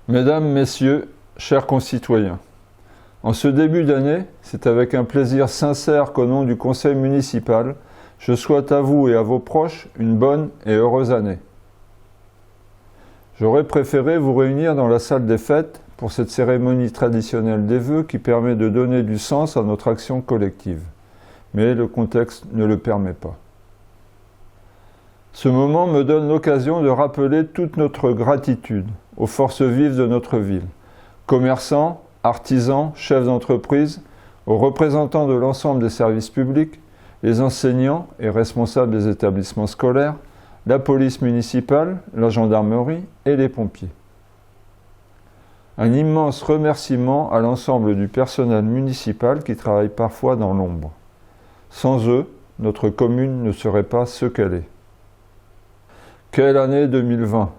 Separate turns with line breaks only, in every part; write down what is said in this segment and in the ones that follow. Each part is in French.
Mesdames, Messieurs, chers concitoyens, en ce début d'année, c'est avec un plaisir sincère qu'au nom du Conseil municipal, je souhaite à vous et à vos proches une bonne et heureuse année. J'aurais préféré vous réunir dans la salle des fêtes pour cette cérémonie traditionnelle des vœux qui permet de donner du sens à notre action collective. Mais le contexte ne le permet pas. Ce moment me donne l'occasion de rappeler toute notre gratitude aux forces vives de notre ville, commerçants, artisans, chefs d'entreprise, aux représentants de l'ensemble des services publics, les enseignants et responsables des établissements scolaires, la police municipale, la gendarmerie et les pompiers. Un immense remerciement à l'ensemble du personnel municipal qui travaille parfois dans l'ombre. Sans eux, notre commune ne serait pas ce qu'elle est. Quelle année 2020!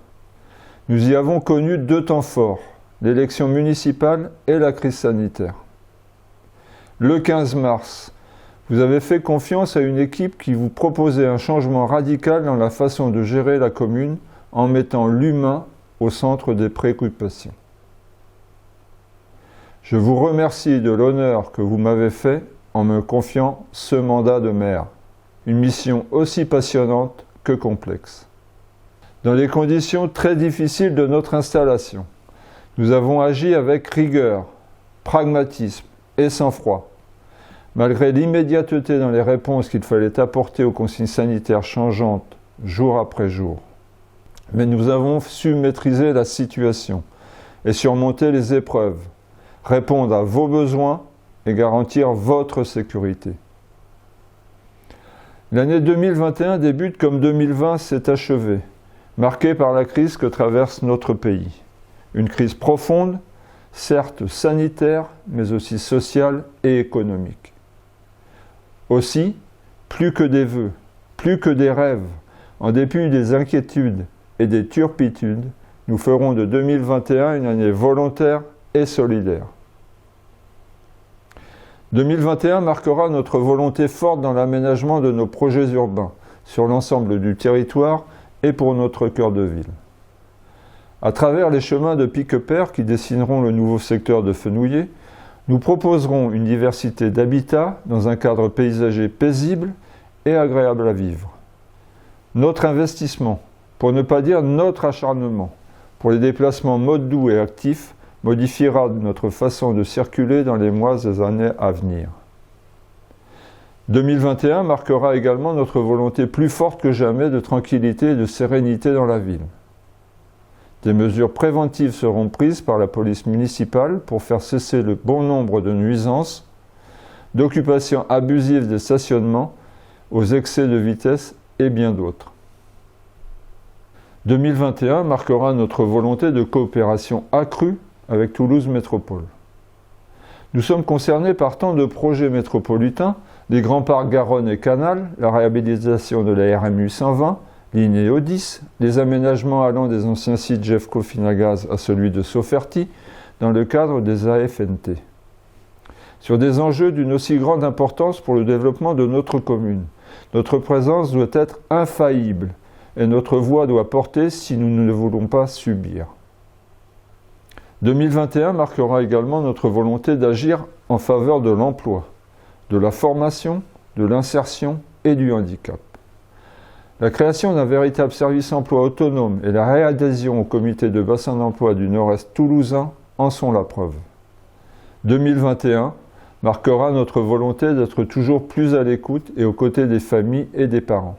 Nous y avons connu deux temps forts, l'élection municipale et la crise sanitaire. Le 15 mars, vous avez fait confiance à une équipe qui vous proposait un changement radical dans la façon de gérer la commune en mettant l'humain au centre des préoccupations. Je vous remercie de l'honneur que vous m'avez fait en me confiant ce mandat de maire, une mission aussi passionnante que complexe. Dans les conditions très difficiles de notre installation, nous avons agi avec rigueur, pragmatisme et sang-froid. Malgré l'immédiateté dans les réponses qu'il fallait apporter aux consignes sanitaires changeantes jour après jour. Mais nous avons su maîtriser la situation et surmonter les épreuves, répondre à vos besoins et garantir votre sécurité. L'année 2021 débute comme 2020 s'est achevée, marquée par la crise que traverse notre pays. Une crise profonde, certes sanitaire, mais aussi sociale et économique. Aussi, plus que des vœux, plus que des rêves, en dépit des inquiétudes et des turpitudes, nous ferons de 2021 une année volontaire et solidaire. 2021 marquera notre volonté forte dans l'aménagement de nos projets urbains sur l'ensemble du territoire et pour notre cœur de ville. À travers les chemins de pique-père qui dessineront le nouveau secteur de Fenouillet, nous proposerons une diversité d'habitats dans un cadre paysager paisible et agréable à vivre. Notre investissement, pour ne pas dire notre acharnement, pour les déplacements modes doux et actifs, modifiera notre façon de circuler dans les mois et années à venir. 2021 marquera également notre volonté plus forte que jamais de tranquillité et de sérénité dans la ville. Des mesures préventives seront prises par la police municipale pour faire cesser le bon nombre de nuisances, d'occupations abusives des stationnements, aux excès de vitesse et bien d'autres. 2021 marquera notre volonté de coopération accrue avec Toulouse Métropole. Nous sommes concernés par tant de projets métropolitains, les grands parcs Garonne et Canal, la réhabilitation de la RMU 120, ligne O10, les aménagements allant des anciens sites Jeffco Finagaz à celui de Soferti, dans le cadre des AFNT. Sur des enjeux d'une aussi grande importance pour le développement de notre commune, notre présence doit être infaillible et notre voix doit porter si nous ne le voulons pas subir. 2021 marquera également notre volonté d'agir en faveur de l'emploi, de la formation, de l'insertion et du handicap. La création d'un véritable service emploi autonome et la réadhésion au comité de bassin d'emploi du Nord-Est toulousain en sont la preuve. 2021 marquera notre volonté d'être toujours plus à l'écoute et aux côtés des familles et des parents.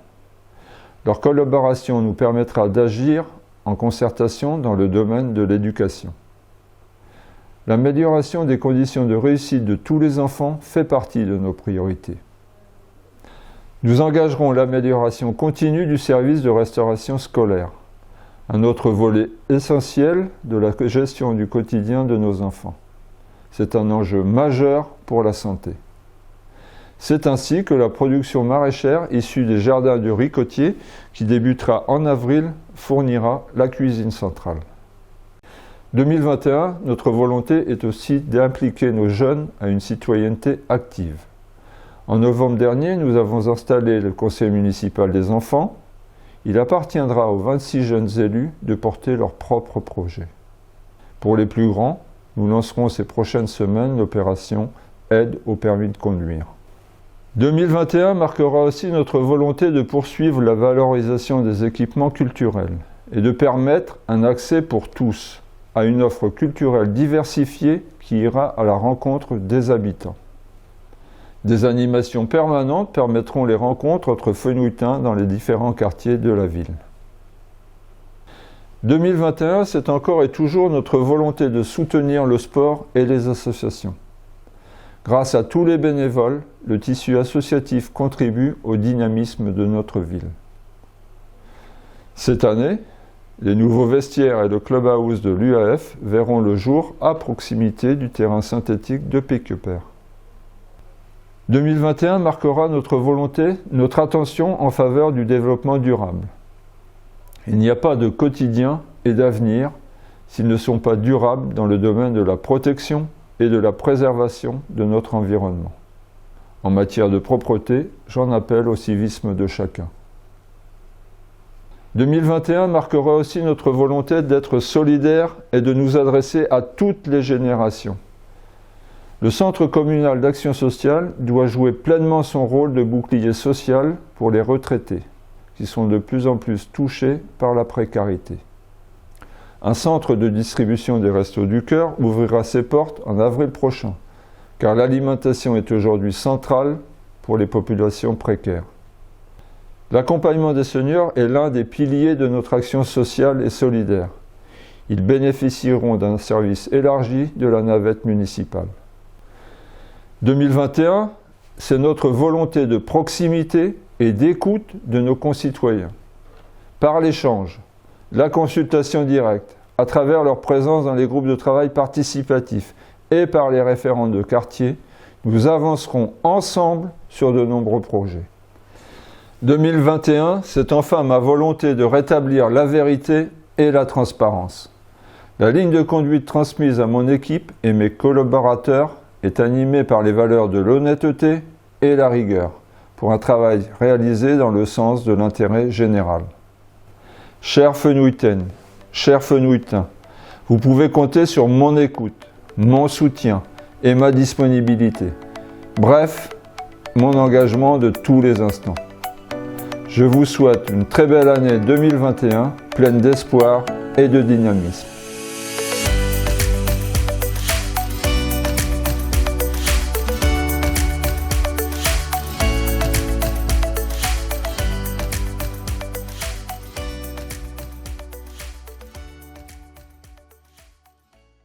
Leur collaboration nous permettra d'agir en concertation dans le domaine de l'éducation. L'amélioration des conditions de réussite de tous les enfants fait partie de nos priorités. Nous engagerons l'amélioration continue du service de restauration scolaire, un autre volet essentiel de la gestion du quotidien de nos enfants. C'est un enjeu majeur pour la santé. C'est ainsi que la production maraîchère issue des jardins du Ricotier, qui débutera en avril, fournira la cuisine centrale. 2021, notre volonté est aussi d'impliquer nos jeunes à une citoyenneté active. En novembre dernier, nous avons installé le conseil municipal des enfants. Il appartiendra aux 26 jeunes élus de porter leurs propres projets. Pour les plus grands, nous lancerons ces prochaines semaines l'opération Aide au permis de conduire. 2021 marquera aussi notre volonté de poursuivre la valorisation des équipements culturels et de permettre un accès pour tous à une offre culturelle diversifiée qui ira à la rencontre des habitants. Des animations permanentes permettront les rencontres entre Fenouilletains dans les différents quartiers de la ville. 2021, c'est encore et toujours notre volonté de soutenir le sport et les associations. Grâce à tous les bénévoles, le tissu associatif contribue au dynamisme de notre ville. Cette année, les nouveaux vestiaires et le clubhouse de l'UAF verront le jour à proximité du terrain synthétique de Péquepère. 2021 marquera notre volonté, notre attention en faveur du développement durable. Il n'y a pas de quotidien et d'avenir s'ils ne sont pas durables dans le domaine de la protection et de la préservation de notre environnement. En matière de propreté, j'en appelle au civisme de chacun. 2021 marquera aussi notre volonté d'être solidaires et de nous adresser à toutes les générations. Le Centre communal d'action sociale doit jouer pleinement son rôle de bouclier social pour les retraités, qui sont de plus en plus touchés par la précarité. Un centre de distribution des Restos du Cœur ouvrira ses portes en avril prochain, car l'alimentation est aujourd'hui centrale pour les populations précaires. L'accompagnement des seniors est l'un des piliers de notre action sociale et solidaire. Ils bénéficieront d'un service élargi de la navette municipale. 2021, c'est notre volonté de proximité et d'écoute de nos concitoyens. Par l'échange, la consultation directe, à travers leur présence dans les groupes de travail participatifs et par les référents de quartier, nous avancerons ensemble sur de nombreux projets. 2021, c'est enfin ma volonté de rétablir la vérité et la transparence. La ligne de conduite transmise à mon équipe et mes collaborateurs est animée par les valeurs de l'honnêteté et la rigueur, pour un travail réalisé dans le sens de l'intérêt général. Chères Fenouilletaines, chers Fenouilletains, vous pouvez compter sur mon écoute, mon soutien et ma disponibilité. Bref, mon engagement de tous les instants. Je vous souhaite une très belle année 2021, pleine d'espoir et de dynamisme.